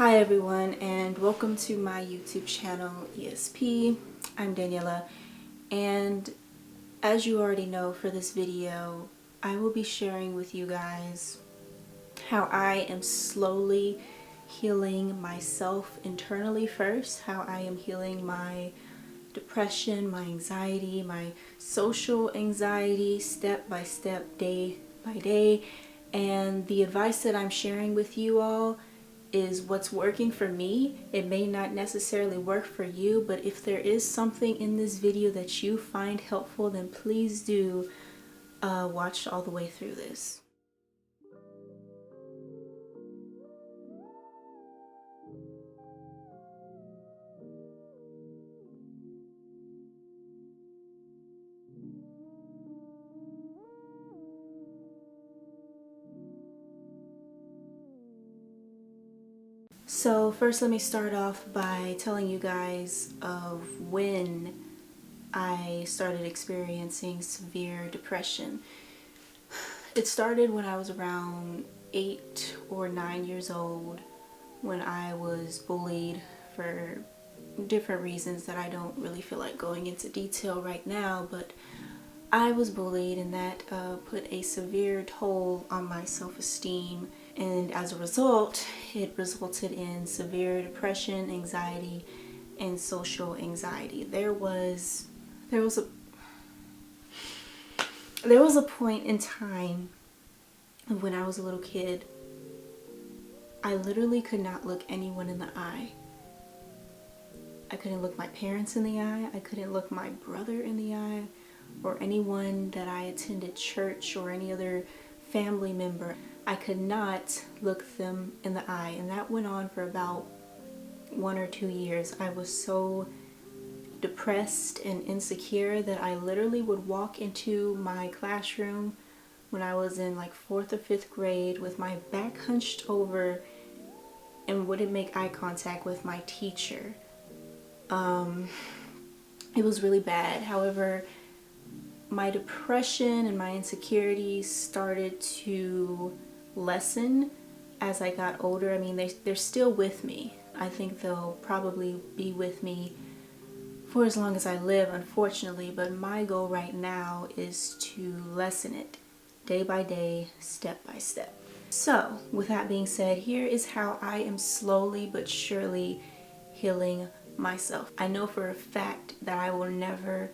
Hi everyone, and welcome to my YouTube channel ESP. I'm Daniella, and as you already know, for this video I will be sharing with you guys how I am slowly healing myself internally first, how I am healing my depression, my anxiety, my social anxiety, step by step, day by day. And the advice that I'm sharing with you all is what's working for me. It may not necessarily work for you, but if there is something in this video that you find helpful, then please do watch all the way through this. So first, let me start off by telling you guys of when I started experiencing severe depression. It started when I was around 8 or 9 years old, when I was bullied for different reasons that I don't really feel like going into detail right now, but I was bullied, and that put a severe toll on my self-esteem, and as a result it resulted in severe depression, anxiety, and social anxiety. There was a point in time when I was a little kid, I literally could not look anyone in the eye. I couldn't look my parents in the eye. I couldn't look my brother in the eye, or anyone that I attended church or any other family member. I could not look them in the eye, and that went on for about 1 or 2 years. I was so depressed and insecure that I literally would walk into my classroom when I was in like 4th or 5th grade with my back hunched over and wouldn't make eye contact with my teacher. It was really bad. However, my depression and my insecurities started to lessen as I got older. I mean, they're still with me. I think they'll probably be with me for as long as I live, unfortunately, but my goal right now is to lessen it day by day, step by step. So with that being said, here is how I am slowly but surely healing myself. I know for a fact that I will never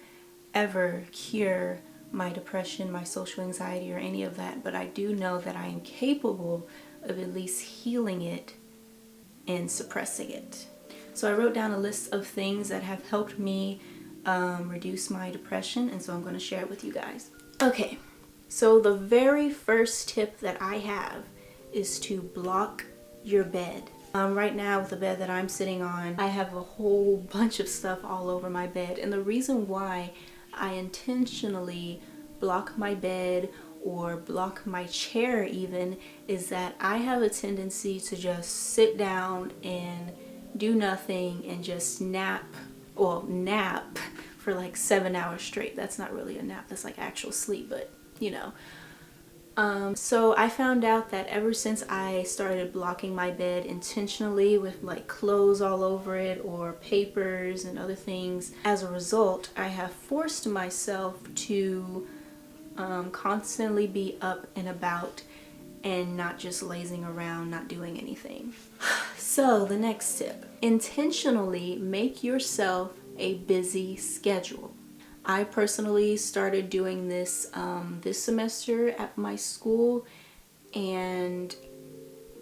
ever cure my depression, my social anxiety, or any of that, but I do know that I am capable of at least healing it and suppressing it. So I wrote down a list of things that have helped me reduce my depression, and so I'm going to share it with you guys. Okay, so the very first tip that I have is to block your bed. Right now, with the bed that I'm sitting on, I have a whole bunch of stuff all over my bed, and the reason why I intentionally block my bed or block my chair even is that I have a tendency to just sit down and do nothing and just nap for like 7 hours straight. That's not really a nap, that's like actual sleep, but you know. So I found out that ever since I started blocking my bed intentionally with like clothes all over it or papers and other things, as a result, I have forced myself to constantly be up and about and not just lazing around, not doing anything. So the next tip, intentionally make yourself a busy schedule. I personally started doing this this semester at my school, and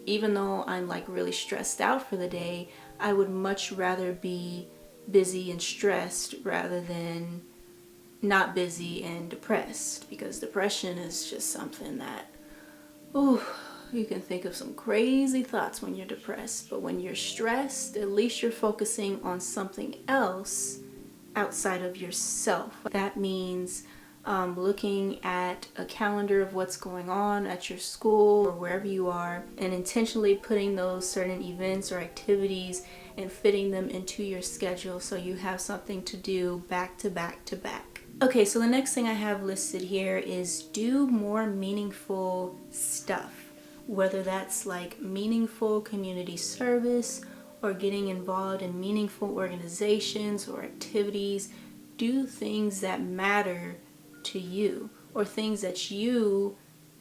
even though I'm like really stressed out for the day, I would much rather be busy and stressed rather than not busy and depressed, because depression is just something that, ooh, you can think of some crazy thoughts when you're depressed, but when you're stressed, at least you're focusing on something else outside of yourself. That means looking at a calendar of what's going on at your school or wherever you are, and intentionally putting those certain events or activities and fitting them into your schedule so you have something to do back to back to back. Okay, so the next thing I have listed here is do more meaningful stuff. whether that's like meaningful community service or getting involved in meaningful organizations or activities. Do things that matter to you, or things that you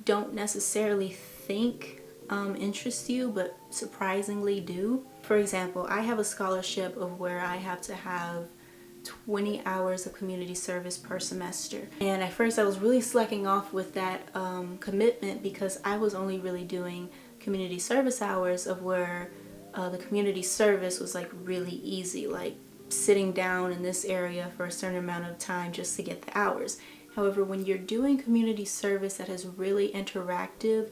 don't necessarily think interest you, but surprisingly do. For example, I have a scholarship of where I have to have 20 hours of community service per semester. And at first I was really slacking off with that commitment, because I was only really doing community service hours of where the community service was like really easy, like sitting down in this area for a certain amount of time just to get the hours. However, when you're doing community service that is really interactive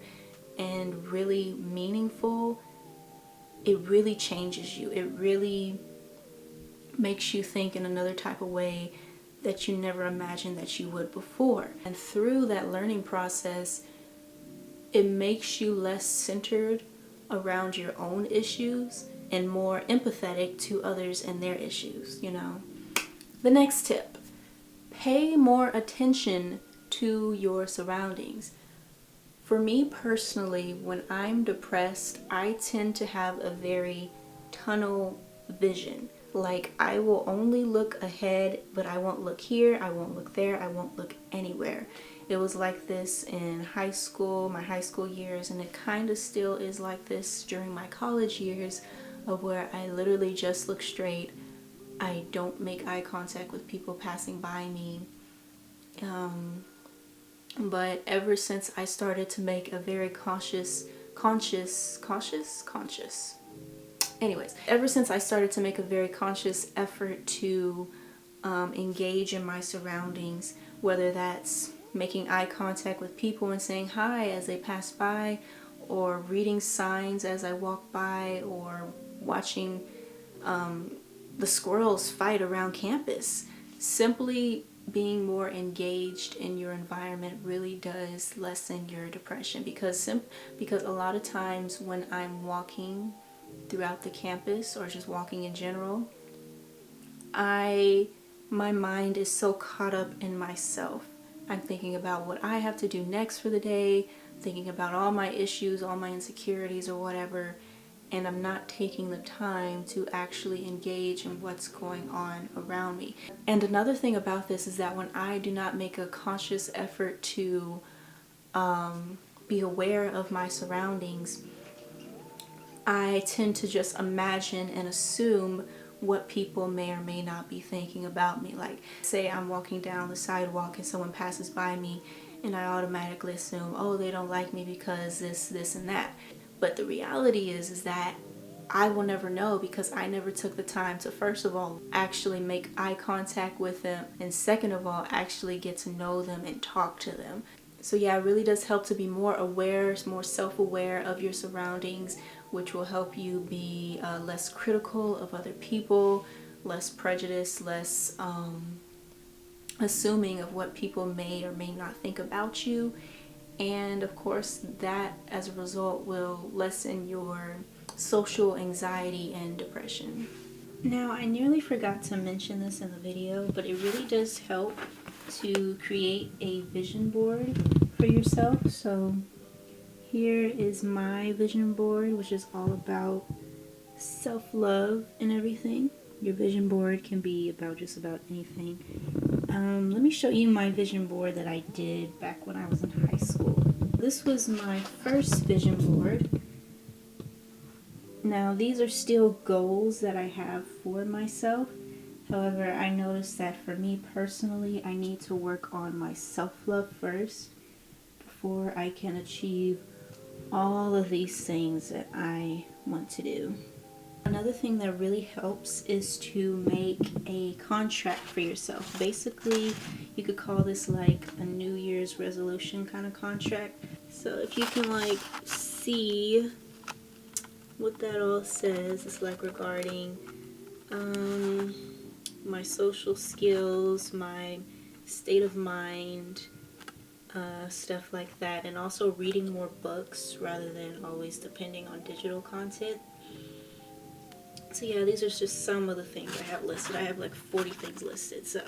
and really meaningful, it really changes you. It really makes you think in another type of way that you never imagined that you would before. And through that learning process, it makes you less centered around your own issues and more empathetic to others and their issues, you know. The next tip: pay more attention to your surroundings. For me personally, when I'm depressed, I tend to have a very tunnel vision. Like, I will only look ahead, but I won't look here, I won't look there, I won't look anywhere. It was like this in high school, my high school years, and it kind of still is like this during my college years, of where I literally just look straight. I don't make eye contact with people passing by me. But ever since I started to make a very ever since I started to make a very conscious effort to engage in my surroundings, whether that's making eye contact with people and saying hi as they pass by, or reading signs as I walk by, or watching the squirrels fight around campus. Simply being more engaged in your environment really does lessen your depression, because a lot of times when I'm walking throughout the campus or just walking in general, my mind is so caught up in myself. I'm thinking about what I have to do next for the day, thinking about all my issues, all my insecurities or whatever, and I'm not taking the time to actually engage in what's going on around me. And another thing about this is that when I do not make a conscious effort to be aware of my surroundings, I tend to just imagine and assume what people may or may not be thinking about me. Like, say I'm walking down the sidewalk and someone passes by me, and I automatically assume, oh, they don't like me because this, and that. But the reality is that I will never know, because I never took the time to, first of all, actually make eye contact with them, and second of all, actually get to know them and talk to them. So yeah, it really does help to be more aware, more self-aware of your surroundings, which will help you be less critical of other people, less prejudiced, less assuming of what people may or may not think about you. And of course, that as a result will lessen your social anxiety and depression. Now, I nearly forgot to mention this in the video, but it really does help to create a vision board for yourself. So here is my vision board, which is all about self-love and everything. Your vision board can be about just about anything. Let me show you my vision board that I did back when I was in high school. This was my first vision board. Now, these are still goals that I have for myself. However, I noticed that for me personally, I need to work on my self-love first before I can achieve all of these things that I want to do. Another thing that really helps is to make a contract for yourself. Basically, you could call this like a New Year's resolution kind of contract. So if you can like see what that all says, it's like regarding my social skills, my state of mind, stuff like that, and also reading more books rather than always depending on digital content. So yeah, these are just some of the things I have listed. I have like 40 things listed, so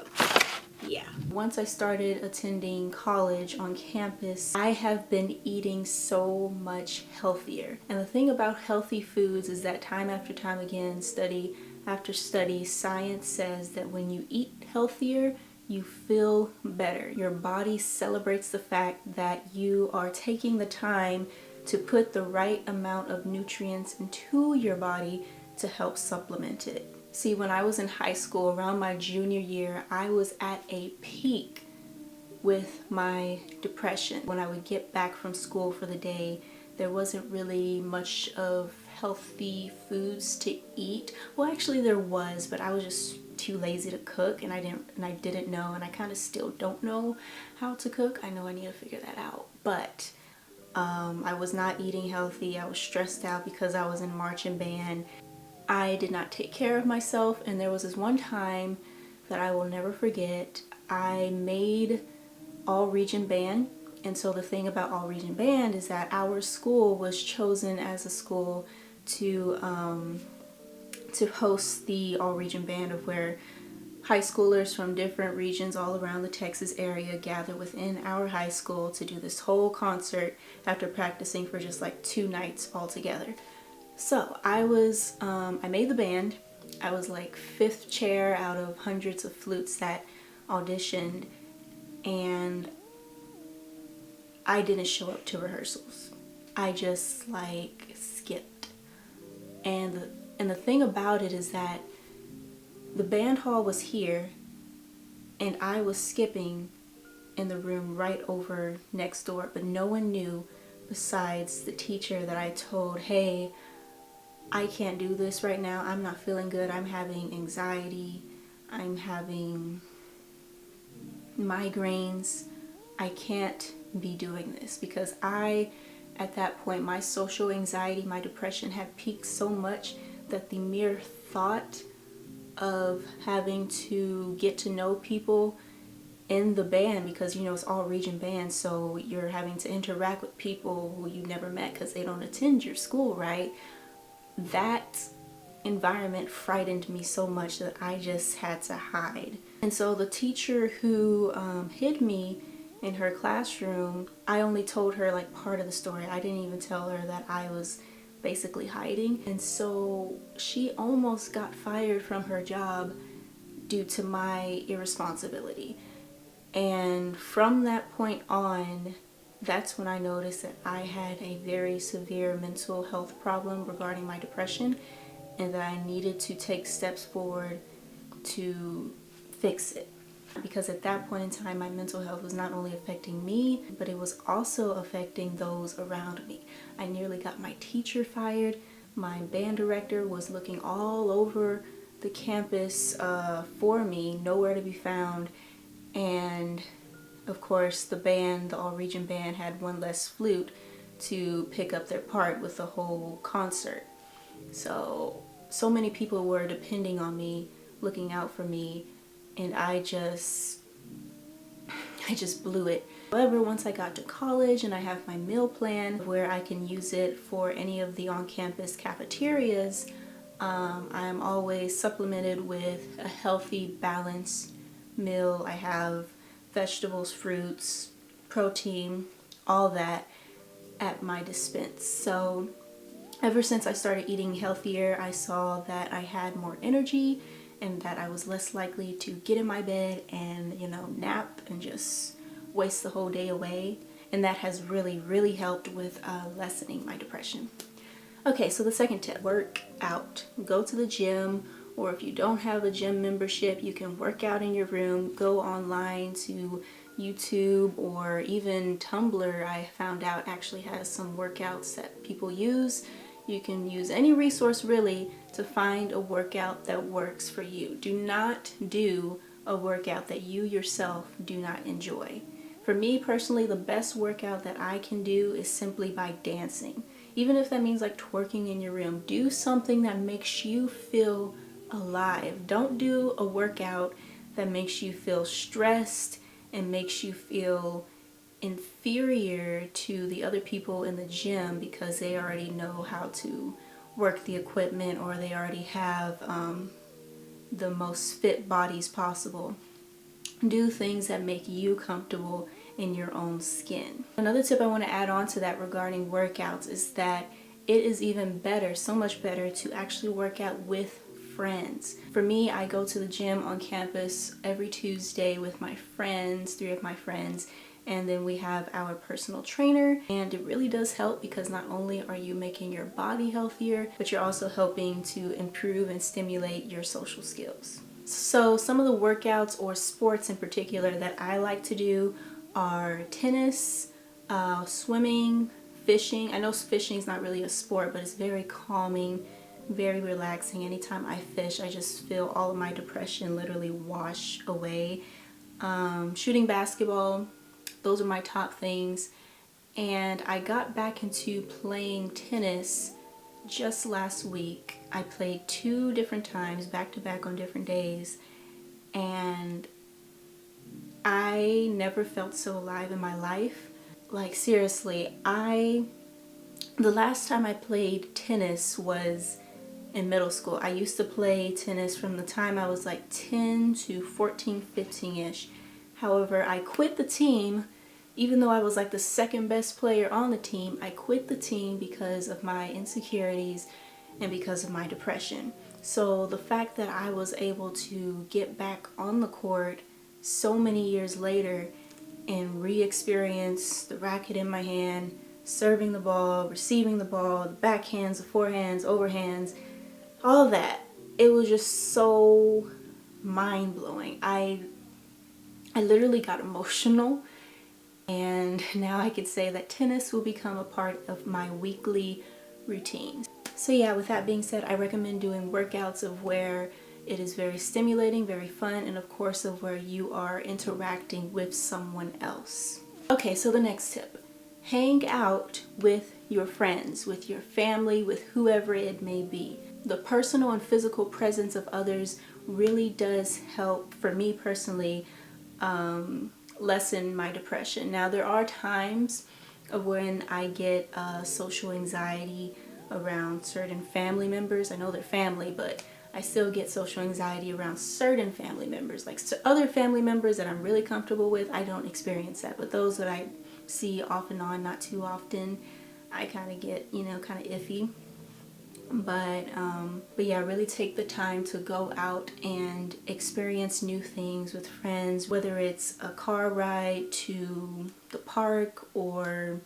Yeah. Once I started attending college on campus, I have been eating so much healthier. And the thing about healthy foods is that time after time again, study after study, science says that when you eat healthier, you feel better. Your body celebrates the fact that you are taking the time to put the right amount of nutrients into your body to help supplement it. See, when I was in high school, around my junior year, I was at a peak with my depression. When I would get back from school for the day, there wasn't really much of healthy foods to eat. Well, actually there was, but I was just too lazy to cook, and I didn't know, and I kind of still don't know how to cook. I know I need to figure that out, but I was not eating healthy. I was stressed out because I was in marching band. I did not take care of myself, and there was this one time that I will never forget. I made all region band, and so the thing about all region band is that our school was chosen as a school to host the all region band, of where high schoolers from different regions all around the Texas area gather within our high school to do this whole concert after practicing for just like 2 nights all together. So I made the band. I was like 5th chair out of hundreds of flutes that auditioned, and I didn't show up to rehearsals. I just like skipped. And the thing about it is that the band hall was here, and I was skipping in the room right over next door, but no one knew besides the teacher that I told, hey, I can't do this right now. I'm not feeling good. I'm having anxiety. I'm having migraines. I can't be doing this, because at that point, my social anxiety, my depression had peaked so much that the mere thought of having to get to know people in the band, because it's all region band, so you're having to interact with people who you never met because they don't attend your school, right? That environment frightened me so much that I just had to hide. And so the teacher who hid me in her classroom, I only told her like part of the story. I didn't even tell her that I was basically hiding. And so she almost got fired from her job due to my irresponsibility. And from that point on, that's when I noticed that I had a very severe mental health problem regarding my depression, and that I needed to take steps forward to fix it. Because at that point in time, my mental health was not only affecting me, but it was also affecting those around me. I nearly got my teacher fired. My band director was looking all over the campus for me, nowhere to be found. And of course, the all region band, had one less flute to pick up their part with the whole concert. So many people were depending on me, looking out for me, and I just blew it. However, once I got to college and I have my meal plan where I can use it for any of the on-campus cafeterias, I'm always supplemented with a healthy, balanced meal. I have vegetables, fruits, protein, all that at my dispense. So ever since I started eating healthier, I saw that I had more energy and that I was less likely to get in my bed and, nap and just waste the whole day away. And that has really, really helped with lessening my depression. Okay, so the second tip, work out. Go to the gym, or if you don't have a gym membership, you can work out in your room. Go online to YouTube or even Tumblr. I found out actually has some workouts that people use. You can use any resource really to find a workout that works for you. Do not do a workout that you yourself do not enjoy. For me personally, the best workout that I can do is simply by dancing. Even if that means like twerking in your room, do something that makes you feel alive. Don't do a workout that makes you feel stressed and makes you feel inferior to the other people in the gym because they already know how to work the equipment, or they already have the most fit bodies possible. Do things that make you comfortable in your own skin. Another tip I want to add on to that regarding workouts is that it is even better, so much better, to actually work out with friends. For me, I go to the gym on campus every Tuesday with my friends, 3 of my friends, and then we have our personal trainer, and it really does help because not only are you making your body healthier, but you're also helping to improve and stimulate your social skills. So some of the workouts or sports in particular that I like to do are tennis, swimming, fishing. I know fishing is not really a sport, but it's very calming, very relaxing. Anytime I fish, I just feel all of my depression literally wash away. Shooting basketball, those are my top things. And I got back into playing tennis just last week. I played 2 different times, back to back on different days, and I never felt so alive in my life. Like seriously, the last time I played tennis was in middle school. I used to play tennis from the time I was like 10 to 14, 15-ish. However, I quit the team. Even though I was like the second best player on the team, I quit the team because of my insecurities and because of my depression. So the fact that I was able to get back on the court so many years later and re-experience the racket in my hand, serving the ball, receiving the ball, the backhands, the forehands, overhands, all of that, it was just so mind-blowing. I literally got emotional. And now I could say that tennis will become a part of my weekly routine. So yeah, with that being said, I recommend doing workouts of where it is very stimulating, very fun, and of course of where you are interacting with someone else. Okay, so the next tip. Hang out with your friends, with your family, with whoever it may be. The personal and physical presence of others really does help, for me personally, lessen my depression. Now there are times of when I get social anxiety around certain family members. I know they're family, but I still get social anxiety around certain family members. Like other family members that I'm really comfortable with, I don't experience that. But those that I see off and on, not too often, I kind of get, kind of iffy. But yeah, really take the time to go out and experience new things with friends, whether it's a car ride to the park or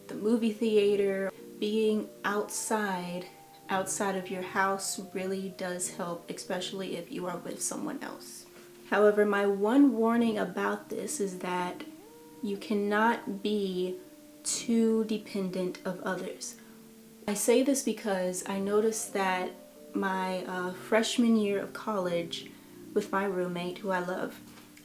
the movie theater. Being outside of your house really does help, especially if you are with someone else. However, my one warning about this is that you cannot be too dependent of others. I say this because I noticed that my freshman year of college with my roommate, who I love,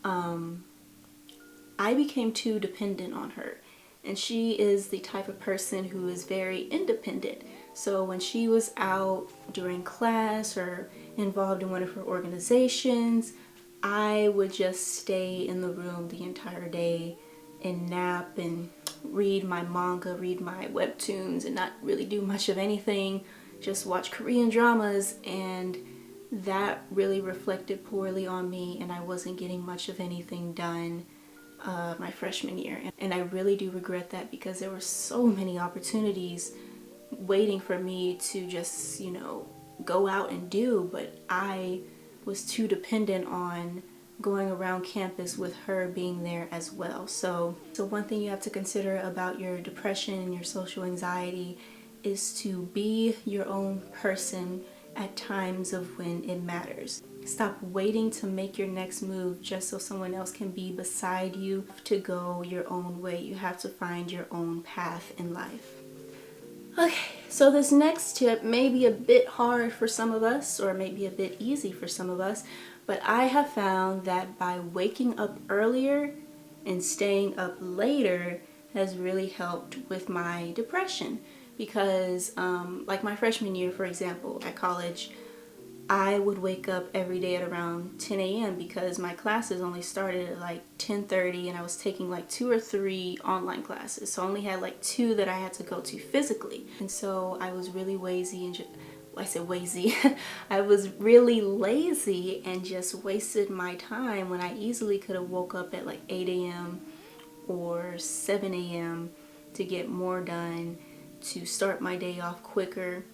I became too dependent on her. And she is the type of person who is very independent. So when she was out during class or involved in one of her organizations, I would just stay in the room the entire day and nap and read my manga, read my webtoons, and not really do much of anything, just watch Korean dramas, and that really reflected poorly on me, and I wasn't getting much of anything done my freshman year. And I really do regret that because there were so many opportunities waiting for me to just, go out and do, but I was too dependent on going around campus with her being there as well. So one thing you have to consider about your depression and your social anxiety is to be your own person at times of when it matters. Stop waiting to make your next move just so someone else can be beside you. To go your own way, you have to find your own path in life. Okay, so this next tip may be a bit hard for some of us, or maybe a bit easy for some of us, but I have found that by waking up earlier and staying up later has really helped with my depression. Because like my freshman year, for example, at college, I would wake up every day at around 10 a.m. because my classes only started at like 10:30, and I was taking like 2 or 3 online classes. So I only had like 2 that I had to go to physically. And so I was really I said lazy. I was really lazy and just wasted my time when I easily could have woke up at like 8 a.m. or 7 a.m. to get more done, to start my day off quicker.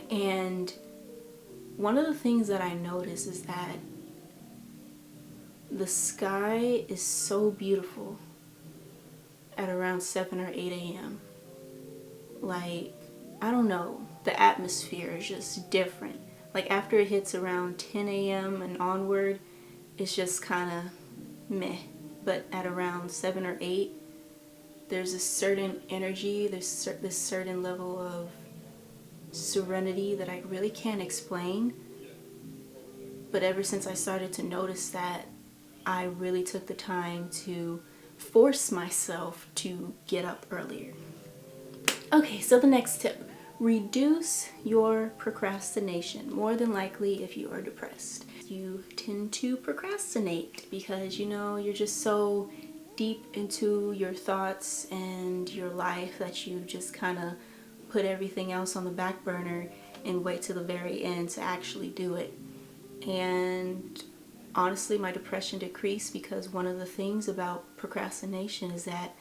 And one of the things that I noticed is that the sky is so beautiful at around 7 or 8 a.m. Like, I don't know, the atmosphere is just different. Like after it hits around 10 a.m. and onward, it's just kind of meh. But at around 7 or 8, there's a certain energy, there's this certain level of serenity that I really can't explain. But ever since I started to notice that, I really took the time to force myself to get up earlier. Okay, so the next tip, reduce your procrastination. More than likely, if you are depressed, you tend to procrastinate because you're just so deep into your thoughts and your life that you just kind of put everything else on the back burner and wait till the very end to actually do it. And honestly, my depression decreased because one of the things about procrastination is that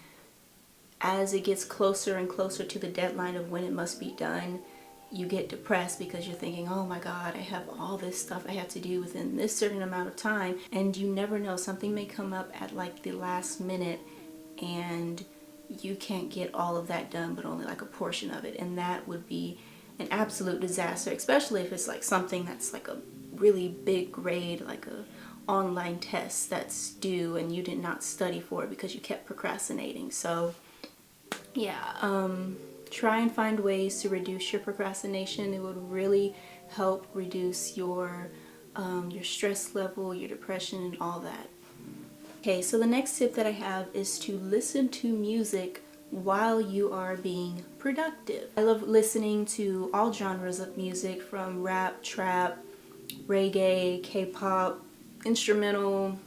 as it gets closer and closer to the deadline of when it must be done, you get depressed because you're thinking, oh my God, I have all this stuff I have to do within this certain amount of time. And you never know, something may come up at like the last minute and you can't get all of that done, but only like a portion of it. And that would be an absolute disaster, especially if it's like something that's like a really big grade, like a online test that's due and you did not study for it because you kept procrastinating. So yeah, try and find ways to reduce your procrastination. It would really help reduce your stress level, your depression, and all that. Okay, so the next tip that I have is to listen to music while you are being productive. I love listening to all genres of music, from rap, trap, reggae, K-pop, instrumental,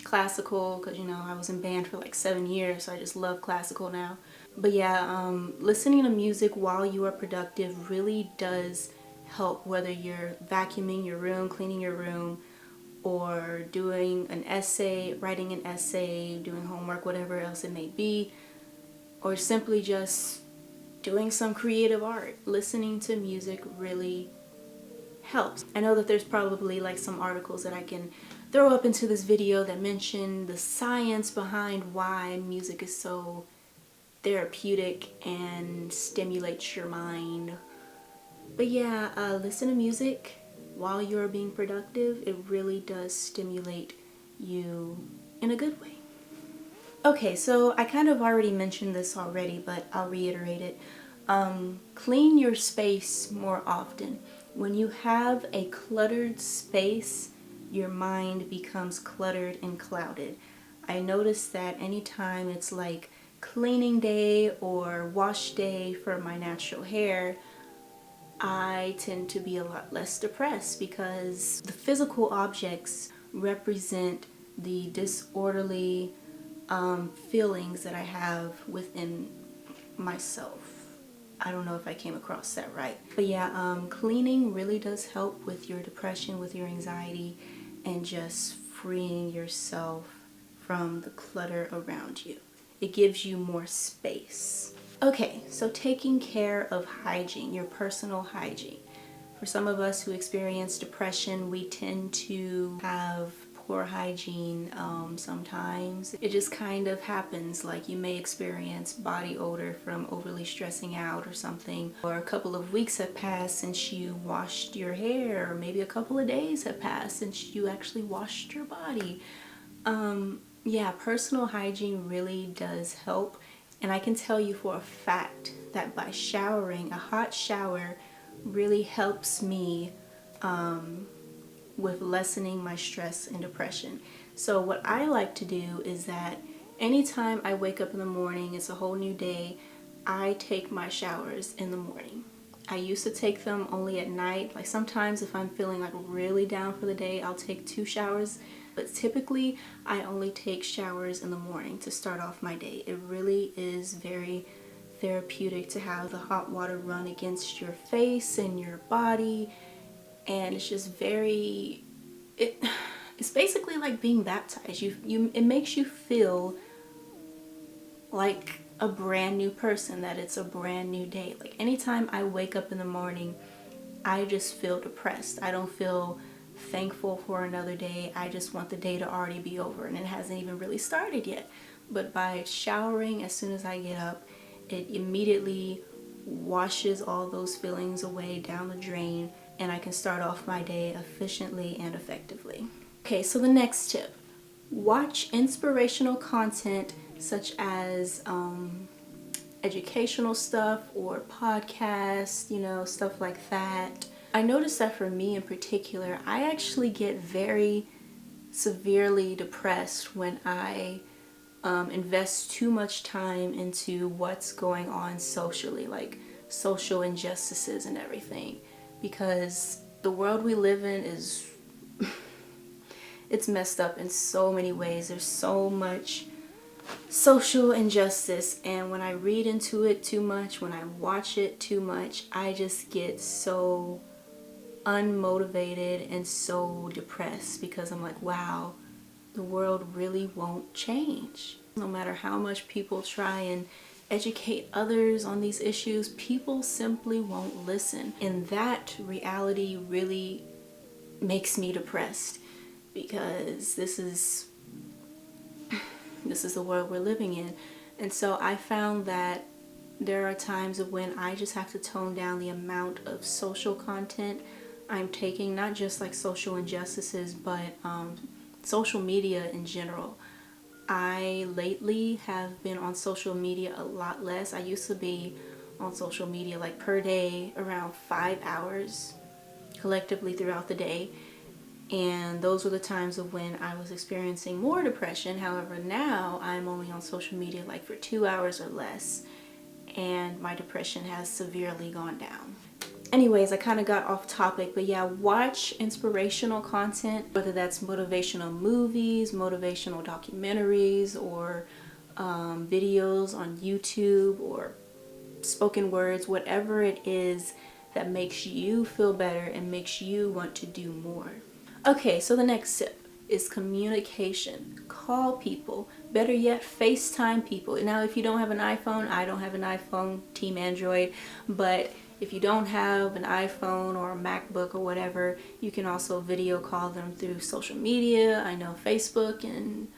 classical, because I was in band for like 7 years, so I just love classical now. But yeah, listening to music while you are productive really does help, whether you're vacuuming your room, cleaning your room, or doing an essay, writing an essay, doing homework, whatever else it may be, or simply just doing some creative art. Listening to music really helps. I know that there's probably like some articles that I can throw up into this video that mention the science behind why music is so therapeutic and stimulates your mind. But yeah, listen to music while you're being productive. It really does stimulate you in a good way. Okay, so I kind of already mentioned this already, but I'll reiterate it. Clean your space more often. When you have a cluttered space, your mind becomes cluttered and clouded. I noticed that anytime it's like cleaning day or wash day for my natural hair, I tend to be a lot less depressed because the physical objects represent the disorderly feelings that I have within myself. I don't know if I came across that right. But yeah, cleaning really does help with your depression, with your anxiety, and just freeing yourself from the clutter around you. It gives you more space. Okay, so taking care of hygiene, your personal hygiene. For some of us who experience depression, we tend to have poor hygiene sometimes. It just kind of happens, like you may experience body odor from overly stressing out or something, or a couple of weeks have passed since you washed your hair, or maybe a couple of days have passed since you actually washed your body. Yeah, personal hygiene really does help, and I can tell you for a fact that by showering, a hot shower really helps me with lessening my stress and depression. So what I like to do is that anytime I wake up in the morning, it's a whole new day, I take my showers in the morning. I used to take them only at night. Like sometimes if I'm feeling like really down for the day, I'll take 2 showers. But typically I only take showers in the morning to start off my day. It really is very therapeutic to have the hot water run against your face and your body, and it's just very, it's basically like being baptized. It makes you feel like a brand new person, that it's a brand new day. Like anytime I wake up in the morning, I just feel depressed. I don't feel thankful for another day. I just want the day to already be over, and it hasn't even really started yet. But by showering as soon as I get up, it immediately washes all those feelings away down the drain, and I can start off my day efficiently and effectively. Okay, so the next tip: watch inspirational content such as educational stuff or podcasts, stuff like that. I noticed that for me in particular, I actually get very severely depressed when I invest too much time into what's going on socially, like social injustices and everything, because the world we live in is it's messed up in so many ways. There's so much social injustice, and when I read into it too much, when I watch it too much, I just get so unmotivated and so depressed, because I'm like, wow, the world really won't change. No matter how much people try and educate others on these issues, people simply won't listen. And that reality really makes me depressed, because this is the world we're living in. And so I found that there are times of when I just have to tone down the amount of social content I'm taking, not just like social injustices, but social media in general. I lately have been on social media a lot less. I used to be on social media like per day around 5 hours collectively throughout the day. And those were the times of when I was experiencing more depression. However, now I'm only on social media like for 2 hours or less, and my depression has severely gone down. Anyways, I kind of got off topic, but yeah, watch inspirational content, whether that's motivational movies, motivational documentaries, or videos on YouTube, or spoken words, whatever it is that makes you feel better and makes you want to do more. Okay, so the next tip is communication. Call people. Better yet, FaceTime people. Now, if you don't have an iPhone, I don't have an iPhone, Team Android, but if you don't have an iPhone or a MacBook or whatever, you can also video call them through social media. I know Facebook and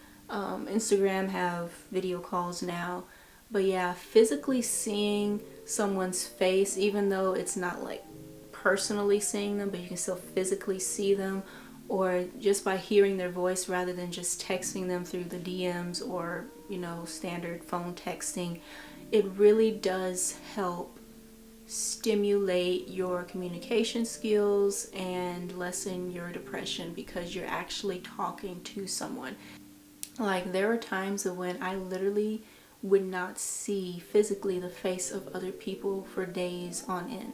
Instagram have video calls now. But yeah, physically seeing someone's face, even though it's not like personally seeing them, but you can still physically see them, or just by hearing their voice rather than just texting them through the DMs or, standard phone texting, it really does help stimulate your communication skills and lessen your depression, because you're actually talking to someone. Like, there are times of when I literally would not see physically the face of other people for days on end.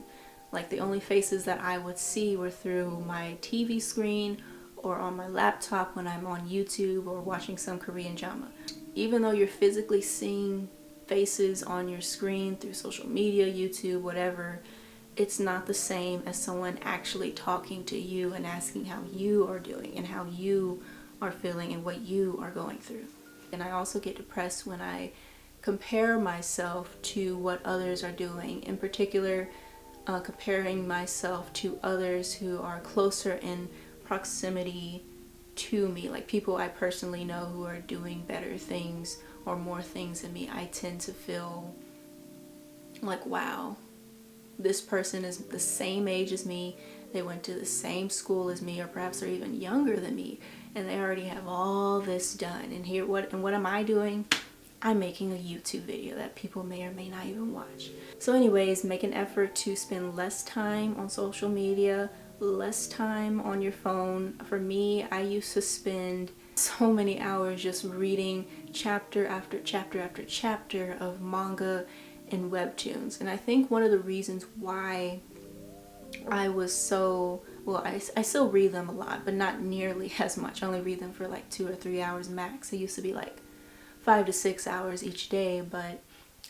Like, the only faces that I would see were through my TV screen or on my laptop when I'm on YouTube or watching some Korean drama. Even though you're physically seeing faces on your screen through social media, YouTube, whatever, it's not the same as someone actually talking to you and asking how you are doing and how you are feeling and what you are going through. And I also get depressed when I compare myself to what others are doing, in particular comparing myself to others who are closer in proximity to me, like people I personally know who are doing better things or more things than me. I tend to feel like, wow, this person is the same age as me, they went to the same school as me, or perhaps they're even younger than me, and they already have all this done. And what am I doing? I'm making a YouTube video that people may or may not even watch. So anyways, make an effort to spend less time on social media, less time on your phone. For me, I used to spend so many hours just reading chapter after chapter after chapter of manga and webtoons. And I think one of the reasons why I was so, well, I still read them a lot, but not nearly as much. I only read them for like 2 or 3 hours max. It used to be like 5 to 6 hours each day, but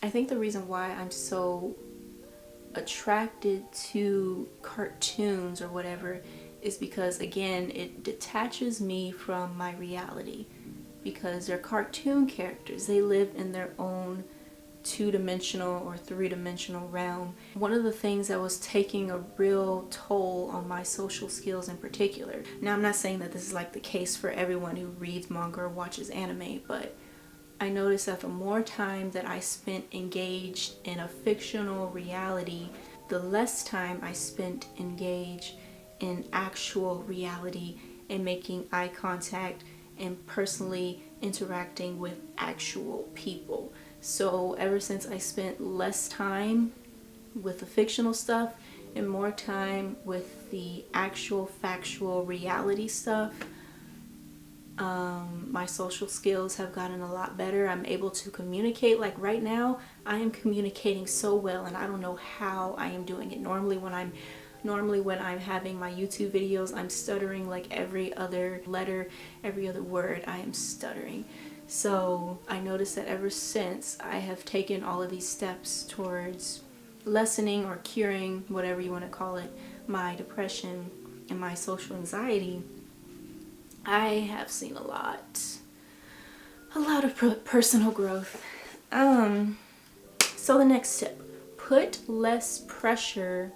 I think the reason why I'm so attracted to cartoons or whatever is because, again, it detaches me from my reality, because they're cartoon characters. They live in their own two-dimensional or three-dimensional realm. One of the things that was taking a real toll on my social skills in particular. Now, I'm not saying that this is like the case for everyone who reads manga or watches anime, but I noticed that the more time that I spent engaged in a fictional reality, the less time I spent engaged in actual reality and making eye contact and personally interacting with actual people. So ever since I spent less time with the fictional stuff and more time with the actual factual reality stuff, my social skills have gotten a lot better. I'm able to communicate. Like right now, I am communicating so well, and I don't know how I am doing it. Normally when I'm having my YouTube videos, I'm stuttering like every other letter, every other word, I am stuttering. So I noticed that ever since I have taken all of these steps towards lessening or curing, whatever you want to call it, my depression and my social anxiety, I have seen a lot of personal growth. So the next tip, put less pressure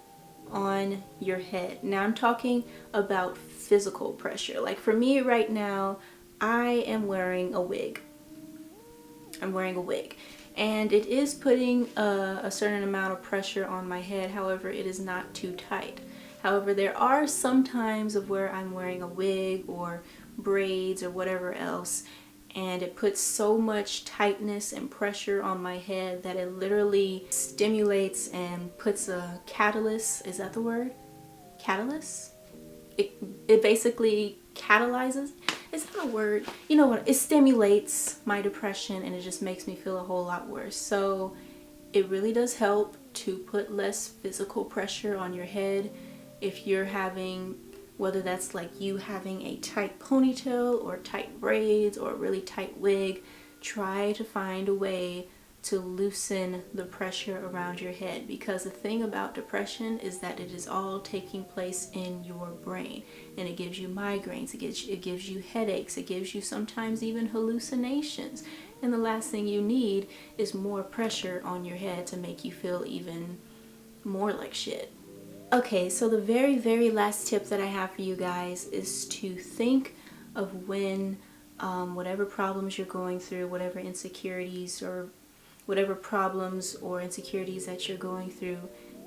on your head. Now I'm talking about physical pressure. Like for me right now, I am wearing a wig. And it is putting a certain amount of pressure on my head. However, it is not too tight. However, there are some times of where I'm wearing a wig or braids or whatever else, and it puts so much tightness and pressure on my head that it literally stimulates and puts a catalyst. Is that the word? Catalyst? It basically catalyzes. Is that a word? You know what? It stimulates my depression, and it just makes me feel a whole lot worse. So it really does help to put less physical pressure on your head. If you're having, whether that's like you having a tight ponytail or tight braids or a really tight wig, try to find a way to loosen the pressure around your head, because the thing about depression is that it is all taking place in your brain, and it gives you migraines, it gives you headaches, it gives you sometimes even hallucinations, and the last thing you need is more pressure on your head to make you feel even more like shit. Okay, so the very last tip that I have for you guys is to think of when whatever problems you're going through, whatever insecurities or whatever problems or insecurities that you're going through,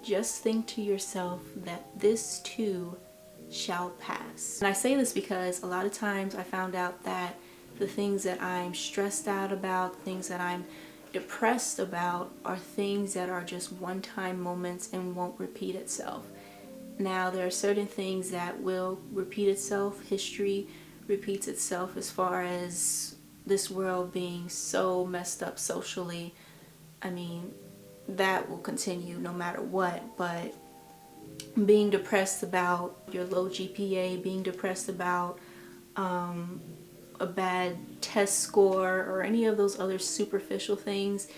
just think to yourself that this too shall pass. And I say this because a lot of times I found out that the things that I'm stressed out about, things that I'm depressed about, are things that are just one-time moments and won't repeat itself. Now, there are certain things that will repeat itself. History repeats itself as far as this world being so messed up socially. I mean, that will continue no matter what, but being depressed about your low GPA, being depressed about a bad test score or any of those other superficial things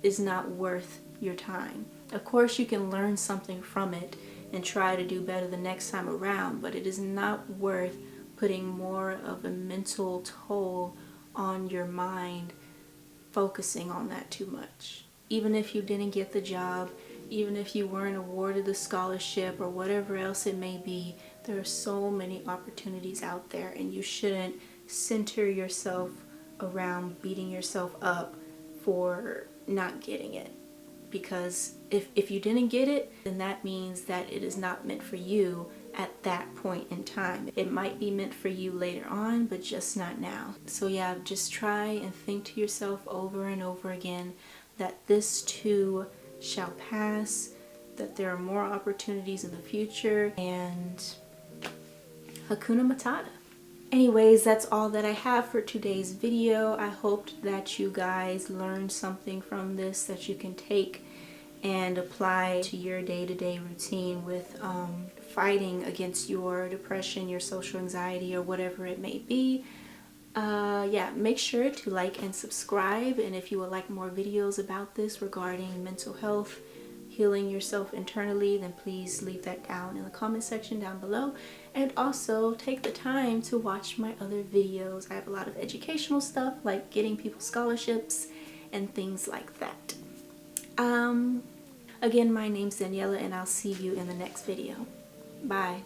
is not worth your time. Of course, you can learn something from it and try to do better the next time around, but it is not worth putting more of a mental toll on your mind focusing on that too much. Even if you didn't get the job, even if you weren't awarded the scholarship or whatever else it may be, there are so many opportunities out there, and you shouldn't center yourself around beating yourself up for not getting it. Because if you didn't get it, then that means that it is not meant for you at that point in time. It might be meant for you later on, but just not now. So yeah, just try and think to yourself over and over again that this too shall pass, that there are more opportunities in the future, and Hakuna Matata. Anyways, that's all that I have for today's video. I hoped that you guys learned something from this that you can take and apply to your day-to-day routine with fighting against your depression, your social anxiety, or whatever it may be. Yeah, make sure to like and subscribe, and if you would like more videos about this regarding mental health, healing yourself internally, then please leave that down in the comment section down below. And also take the time to watch my other videos. I have a lot of educational stuff like getting people scholarships and things like that. Again, my name's Daniela, and I'll see you in the next video. Bye.